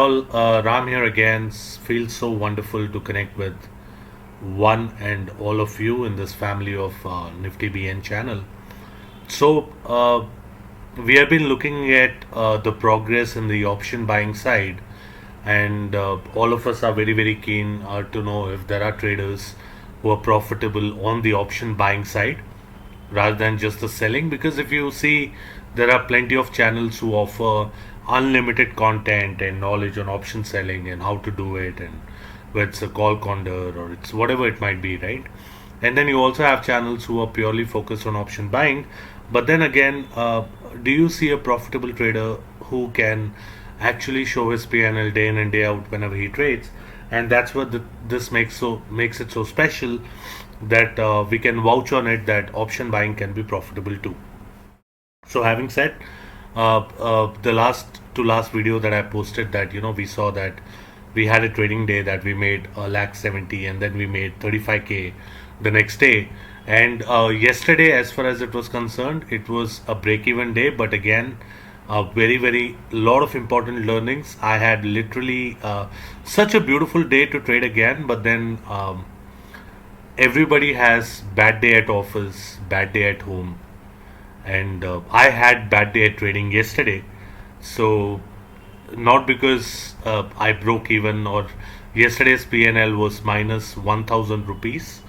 all, Ram here again. Feels so wonderful to connect with one and all of you in this family of Nifty BN channel. So, we have been looking at the progress in the option buying side, and all of us are very keen to know if there are traders who are profitable on the option buying side rather than just the selling, because if you see, there are plenty of channels who offer unlimited content and knowledge on option selling and how to do it, and whether it's a call condor or it's whatever it might be, right? And then you also have channels who are purely focused on option buying. But then again, do you see a profitable trader who can actually show his PNL day in and day out whenever he trades? And that's what this makes it so special, that we can vouch on it that option buying can be profitable too. So having said, the last video that I posted, that we saw that we had a trading day that we made a lakh 70, and then we made 35K the next day. And yesterday, as far as it was concerned, it was a break-even day. But again, very lot of important learnings. I had literally such a beautiful day to trade again, but then everybody has bad day at office, bad day at home, and I had bad day at trading yesterday. So not because I broke even, or yesterday's PNL was minus 1,000 rupees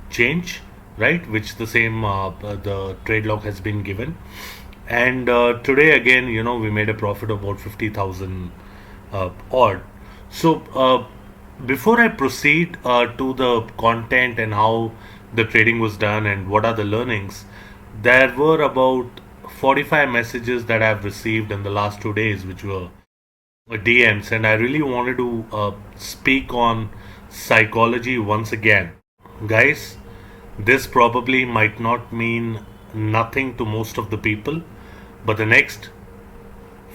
change, right? Which the same the trade log has been given, and today again, we made a profit of about 50,000 odd. So before I proceed to the content and how the trading was done and what are the learnings, there were about 45 messages that I've received in the last 2 days, which were DMs, and I really wanted to speak on psychology once again. Guys, this probably might not mean nothing to most of the people, but the next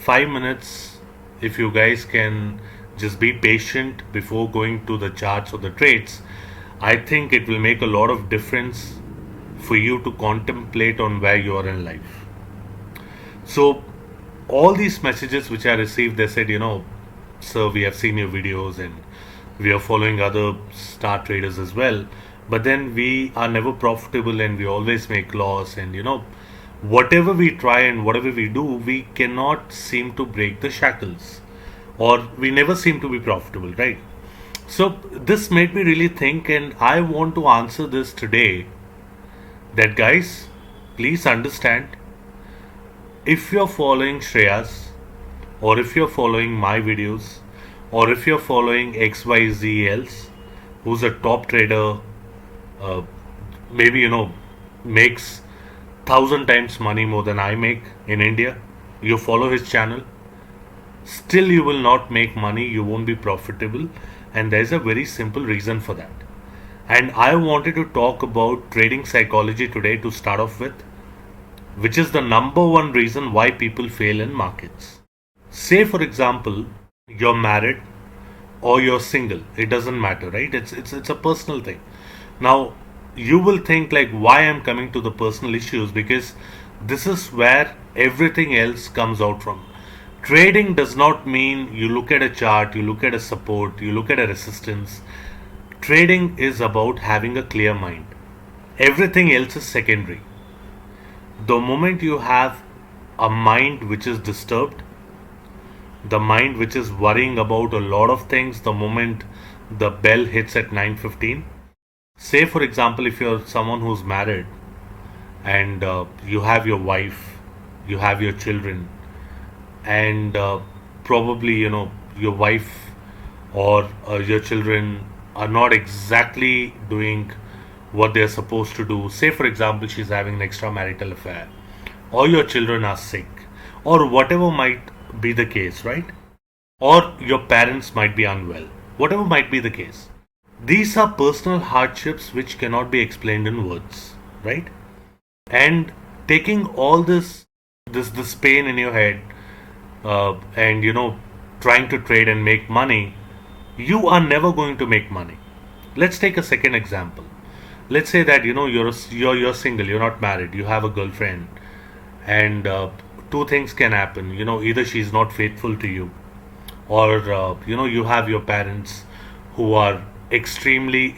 5 minutes, if you guys can just be patient before going to the charts or the trades, I think it will make a lot of difference for you to contemplate on where you are in life. So all these messages which I received, they said, sir, we have seen your videos and we are following other star traders as well, but then we are never profitable and we always make loss, and whatever we try and whatever we do, we cannot seem to break the shackles, or we never seem to be profitable, right? So this made me really think, and I want to answer this today, that guys, please understand, if you're following Shreyas, or if you're following my videos, or if you're following XYZ else, who's a top trader, maybe makes 1,000 times money more than I make in India, you follow his channel, still you will not make money, you won't be profitable, and there's a very simple reason for that. And I wanted to talk about trading psychology today to start off with, which is the number one reason why people fail in markets. Say for example, you're married or you're single, it doesn't matter, right? It's a personal thing. Now you will think like, why I'm coming to the personal issues, because this is where everything else comes out from. Trading does not mean you look at a chart, you look at a support, you look at a resistance. Trading is about having a clear mind. Everything else is secondary. The moment you have a mind which is disturbed, the mind which is worrying about a lot of things, the moment the bell hits at 9:15, say for example, if you're someone who's married and you have your wife, you have your children, and probably your wife or your children are not exactly doing what they're supposed to do. Say for example, she's having an extramarital affair, or your children are sick, or whatever might be the case, right? Or your parents might be unwell, whatever might be the case. These are personal hardships which cannot be explained in words, right? And taking all this pain in your head, and trying to trade and make money, you are never going to make money. Let's take a second example. Let's say that you're single, you're not married, you have a girlfriend, and two things can happen. Either she's not faithful to you, or you have your parents who are extremely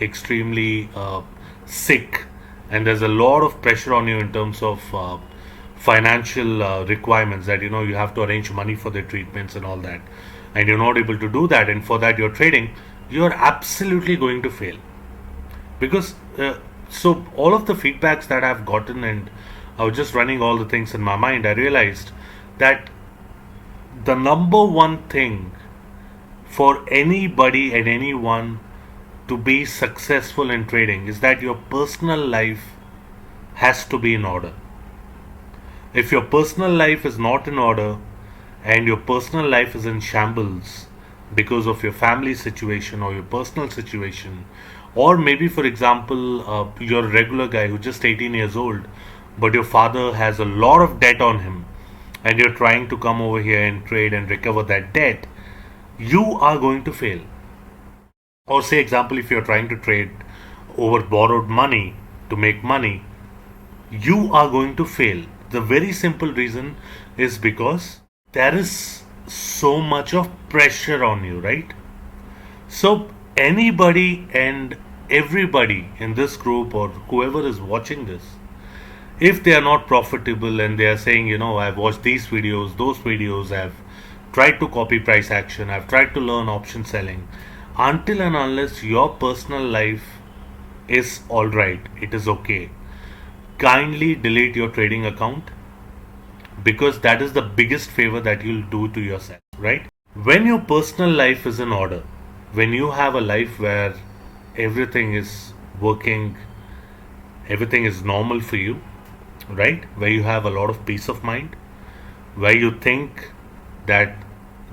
sick, and there's a lot of pressure on you in terms of financial requirements, that you have to arrange money for their treatments and all that, and you're not able to do that, and for that you're trading, you're absolutely going to fail. Because so all of the feedbacks that I've gotten, and I was just running all the things in my mind, I realized that the number one thing for anybody and anyone to be successful in trading is that your personal life has to be in order. If your personal life is not in order, and your personal life is in shambles because of your family situation or your personal situation, or maybe, for example, you're a regular guy who's just 18 years old, but your father has a lot of debt on him, and you're trying to come over here and trade and recover that debt, you are going to fail. Or, say, example, if you're trying to trade over borrowed money to make money, you are going to fail. The very simple reason is because there is so much of pressure on you, right? So, anybody and everybody in this group, or whoever is watching this, if they are not profitable and they are saying, I've watched these videos, those videos, I've tried to copy price action, I've tried to learn option selling, until and unless your personal life is alright, it is okay, kindly delete your trading account, because that is the biggest favor that you'll do to yourself, right? When your personal life is in order, when you have a life where everything is working, everything is normal for you, right? Where you have a lot of peace of mind, where you think that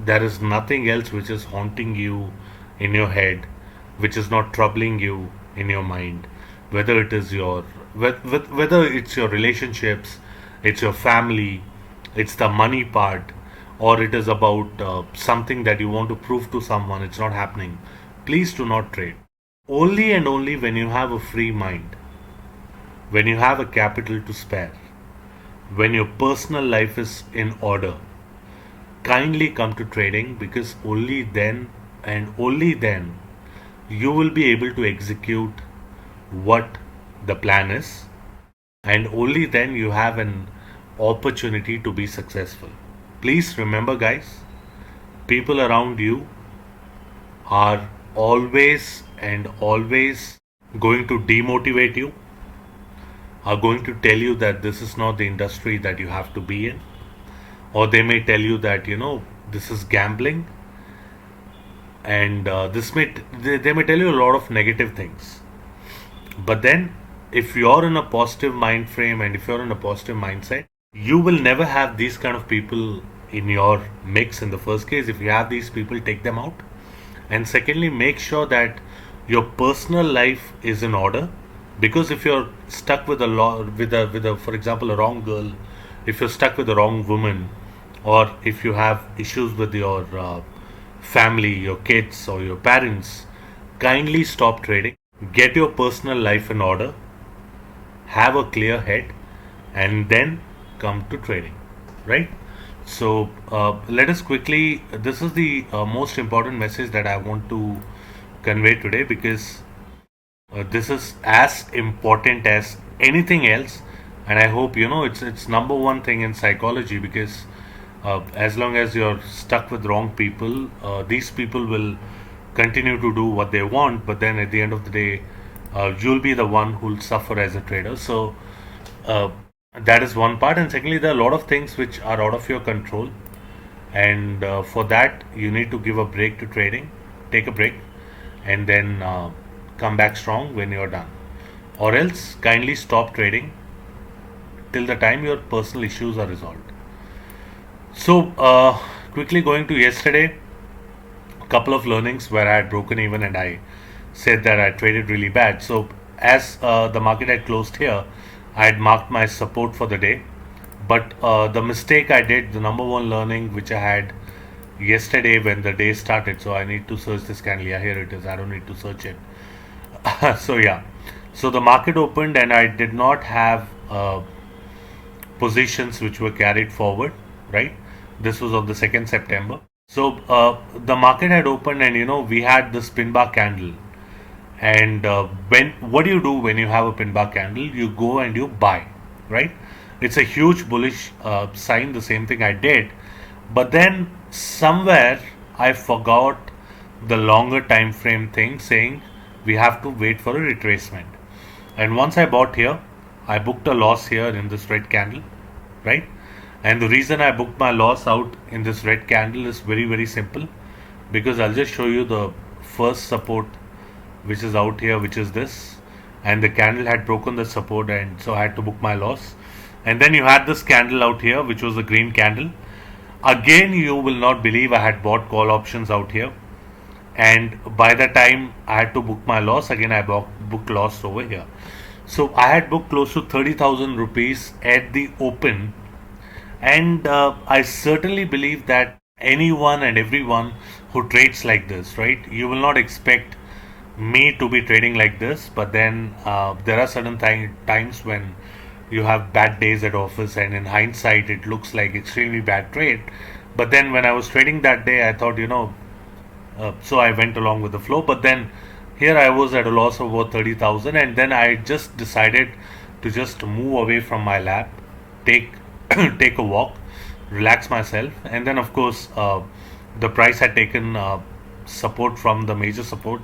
there is nothing else which is haunting you in your head, which is not troubling you in your mind, whether it is whether it's your relationships, it's your family, it's the money part, or it is about something that you want to prove to someone, it's not happening. Please do not trade. Only and only when you have a free mind, when you have a capital to spare, when your personal life is in order, kindly come to trading, because only then and only then you will be able to execute what the plan is, and only then you have an opportunity to be successful. Please remember, guys, people around you are always and always going to demotivate you, are going to tell you that this is not the industry that you have to be in, or they may tell you that this is gambling, and they may tell you a lot of negative things. But then, if you're in a positive mind frame and if you're in a positive mindset, you will never have these kind of people in your mix. In the first case, if you have these people, take them out. And secondly, make sure that your personal life is in order, because if you're stuck with a for example, a wrong girl, if you're stuck with the wrong woman, or if you have issues with your family, your kids, or your parents, kindly stop trading. Get your personal life in order, have a clear head, and then come to trading, right? So let us quickly, this is the most important message that I want to convey today, because this is as important as anything else, and I hope it's number one thing in psychology, because as long as you're stuck with wrong people, these people will continue to do what they want, but then at the end of the day, you'll be the one who'll suffer as a trader. So that is one part, and secondly, there are a lot of things which are out of your control, and for that you need to give a break to trading, take a break, and then come back strong when you're done, or else kindly stop trading till the time your personal issues are resolved. So quickly going to yesterday, a couple of learnings where I had broken even and I said that I traded really bad. So as the market had closed here, I had marked my support for the day, but the mistake I did, the number one learning which I had yesterday when the day started, so I need to search this candle. Yeah, here it is. I don't need to search it. So yeah, so the market opened and I did not have positions which were carried forward, right? This was on the 2nd September. So the market had opened, and we had this pin bar candle. And when what do you do when you have a pin bar candle? You go and you buy, right? It's a huge bullish sign. The same thing I did, but then somewhere I forgot the longer time frame thing, saying we have to wait for a retracement. And once I bought here, I booked a loss here in this red candle, right? And the reason I booked my loss out in this red candle is very, very simple, because I'll just show you the first support which is out here, which is this, and the candle had broken the support, and so I had to book my loss. And then you had this candle out here, which was the green candle. Again, you will not believe I had bought call options out here, and by the time I had to book my loss, again I booked loss over here. So I had booked close to 30,000 rupees at the open, and I certainly believe that anyone and everyone who trades like this, right? You will not expect me to be trading like this, but then there are certain times when you have bad days at office, and in hindsight, it looks like extremely bad trade. But then when I was trading that day, I thought, so I went along with the flow. But then here I was at a loss of about 30,000, and then I just decided to just move away from my lab, take take a walk, relax myself, and then of course the price had taken support from the major support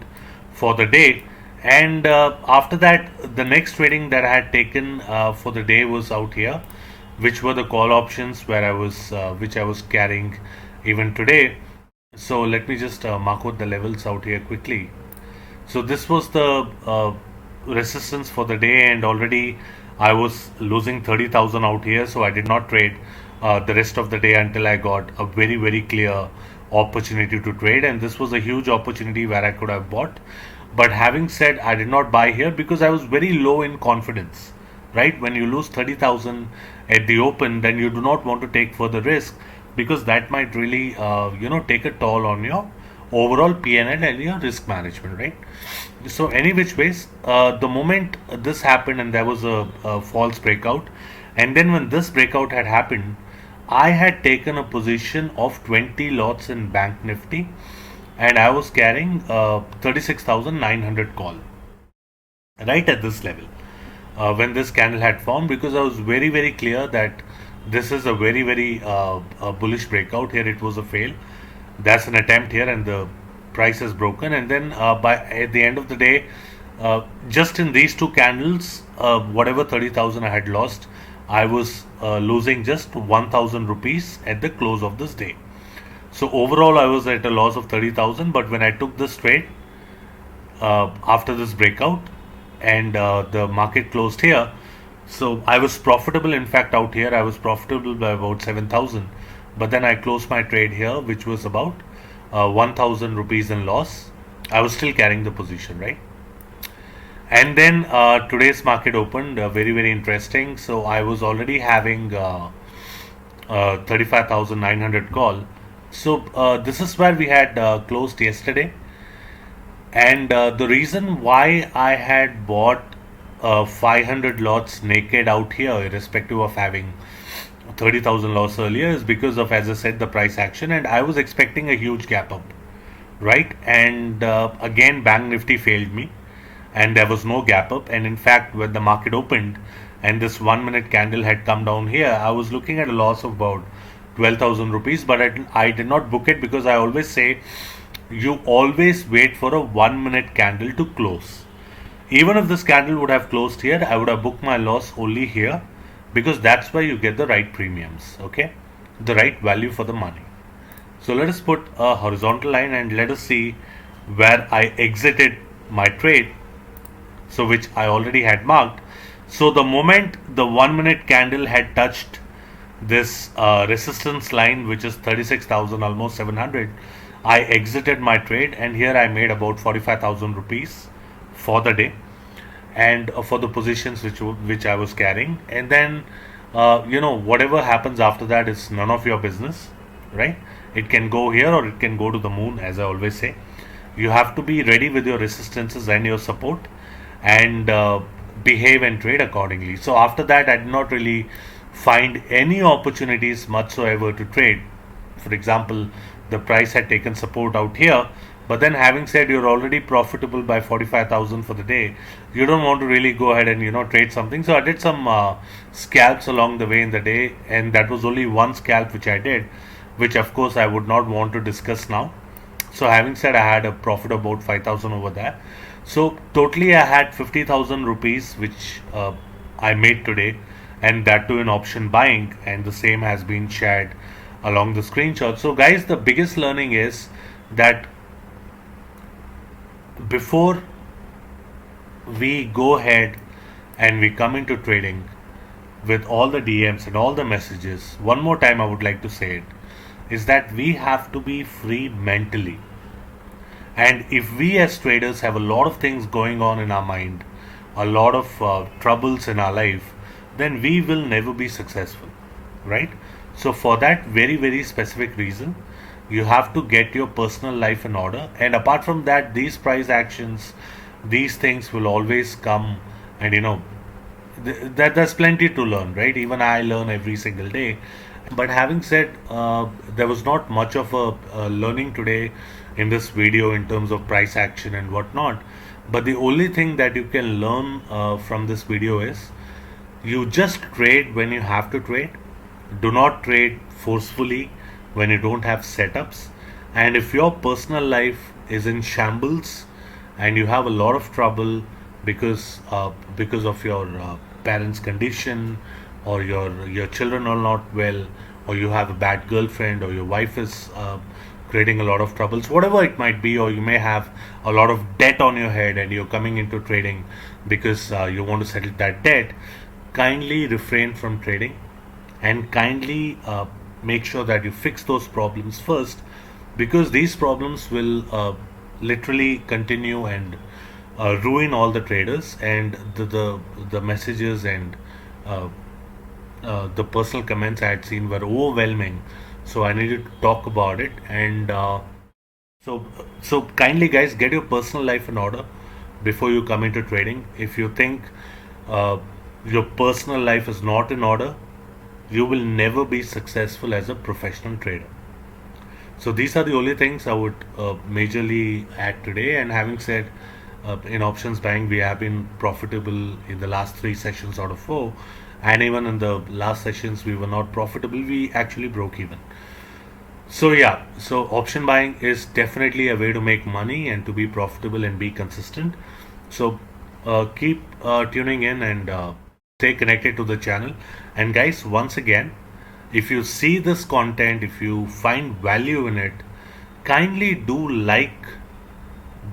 for the day. And after that, the next trading that I had taken for the day was out here, which were the call options where which I was carrying even today. So let me just mark out the levels out here quickly. So this was the resistance for the day, and already I was losing 30,000 out here, so I did not trade the rest of the day until I got a very, very clear opportunity to trade. And this was a huge opportunity where I could have bought. But having said, I did not buy here because I was very low in confidence, right? When you lose 30,000 at the open, then you do not want to take further risk, because that might really, take a toll on your overall PNL and your risk management, right? So any which ways, the moment this happened and there was a false breakout, and then when this breakout had happened, I had taken a position of 20 lots in Bank Nifty, and I was carrying 36,900 call right at this level when this candle had formed, because I was very, very clear that this is a very, very bullish breakout. Here it was a fail. That's an attempt here, and the price is broken. And then by at the end of the day, just in these two candles, whatever 30,000 I had lost, I was losing just 1,000 rupees at the close of this day. So overall, I was at a loss of 30,000. But when I took this trade after this breakout, and the market closed here, so I was profitable. In fact, out here I was profitable by about 7,000. But then I closed my trade here, which was about 1,000 rupees in loss. I was still carrying the position, right? And then today's market opened very, very interesting. So I was already having 35,900 call. So this is where we had closed yesterday. And the reason why I had bought 500 lots naked out here, irrespective of having 30,000 loss earlier, is because of, as I said, the price action. And I was expecting a huge gap up, right? And again, Bank Nifty failed me, and there was no gap up. And in fact, when the market opened and this 1 minute candle had come down here, I was looking at a loss of about 12,000 rupees. But I did not book it, because I always say you always wait for a 1 minute candle to close. Even if this candle would have closed here, I would have booked my loss only here, because that's where you get the right premiums, okay? The right value for the money. So let us put a horizontal line and let us see where I exited my trade, so which I already had marked. So the moment the 1 minute candle had touched this resistance line, which is 36,000, almost 700, I exited my trade, and here I made about 45,000 rupees for the day, and for the positions which I was carrying. And then whatever happens after that is none of your business, right? It can go here or it can go to the moon, as I always say. You have to be ready with your resistances and your support, and behave and trade accordingly. So after that, I did not really find any opportunities whatsoever to trade for example, the price had taken support out here, but then having said you're already profitable by 45,000 for the day, you don't want to really go ahead and trade something. So I did some scalps along the way in the day, and that was only one scalp which I did, which of course I would not want to discuss now. So having said, I had a profit of about 5,000 over there. So totally I had 50,000 rupees which I made today, and that too in option buying, and the same has been shared along the screenshot. So guys, the biggest learning is that before we go ahead and we come into trading with all the DMs and all the messages, one more time I would like to say it, is that we have to be free mentally. And if we as traders have a lot of things going on in our mind, a lot of troubles in our life, then we will never be successful, right? So, for that very, very specific reason, you have to get your personal life in order. And apart from that, these price actions, these things will always come, and there's plenty to learn, right? Even I learn every single day. But having said, there was not much of a learning today in this video in terms of price action and whatnot. But the only thing that you can learn from this video is you just trade when you have to trade. Do not trade forcefully when you don't have setups. And if your personal life is in shambles and you have a lot of trouble because of your parents' condition, or your children are not well, or you have a bad girlfriend, or your wife is creating a lot of troubles, whatever it might be, or you may have a lot of debt on your head and you're coming into trading because you want to settle that debt, kindly refrain from trading, and kindly make sure that you fix those problems first, because these problems will literally continue and ruin all the traders. And the messages and uh, the personal comments I had seen were overwhelming, so I needed to talk about it. And so kindly guys, get your personal life in order before you come into trading. If you think uh, your personal life is not in order, you will never be successful as a professional trader. So these are the only things I would majorly add today. And having said, in options buying, we have been profitable in the last 3 sessions out of 4, and even in the last sessions we were not profitable. We actually broke even. So yeah, so option buying is definitely a way to make money and to be profitable and be consistent. So keep tuning in and stay connected to the channel. And guys, once again, if you see this content, if you find value in it, kindly do like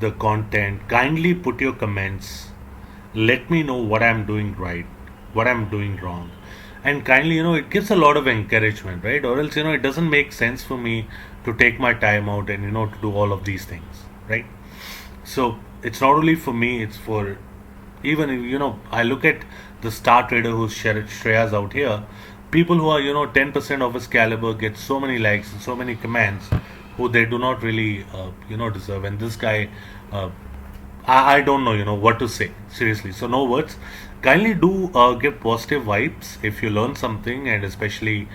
the content, kindly put your comments, let me know what I'm doing right, what I'm doing wrong, and kindly, it gives a lot of encouragement, right? Or else, it doesn't make sense for me to take my time out and to do all of these things, right? So it's not only for me, it's for, even if, I look at the star trader who's Shreyas out here, people who are 10% of his caliber get so many likes and so many comments who they do not really deserve. And this guy, uh, I don't know what to say, seriously. So no words. Kindly do give positive vibes if you learn something, and especially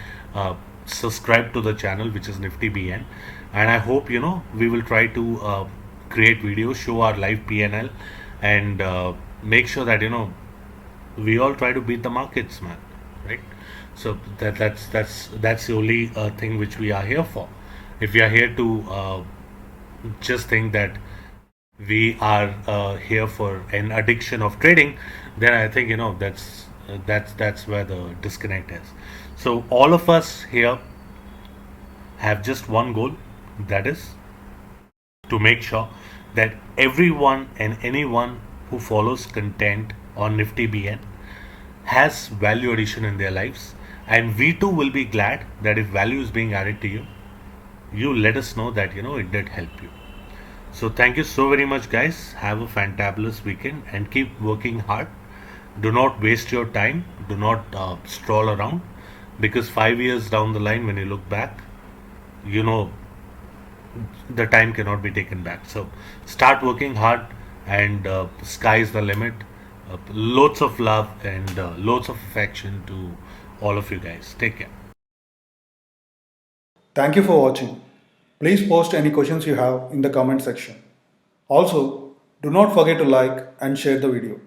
subscribe to the channel, which is Nifty BN. And I hope we will try to create videos, show our live PNL, and make sure that we all try to beat the markets, man, right? So that's the only thing which we are here for. If we are here to just think that we are here for an addiction of trading, then I think that's where the disconnect is. So all of us here have just one goal, that is to make sure that everyone and anyone who follows content on Nifty BN has value addition in their lives. And we too will be glad that if value is being added to you, you let us know that it did help you. So thank you so very much, guys. Have a fantabulous weekend and keep working hard. Do not waste your time. Do not stroll around, because 5 years down the line, when you look back, the time cannot be taken back. So start working hard, and sky is the limit. Loads of love and loads of affection to all of you guys. Take care. Thank you for watching. Please post any questions you have in the comment section. Also, do not forget to like and share the video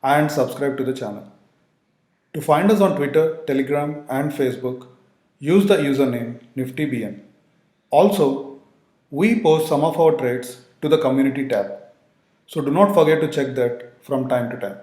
and subscribe to the channel. To find us on Twitter, Telegram, and Facebook, use the username NiftyBN. Also, we post some of our trades to the community tab, so do not forget to check that from time to time.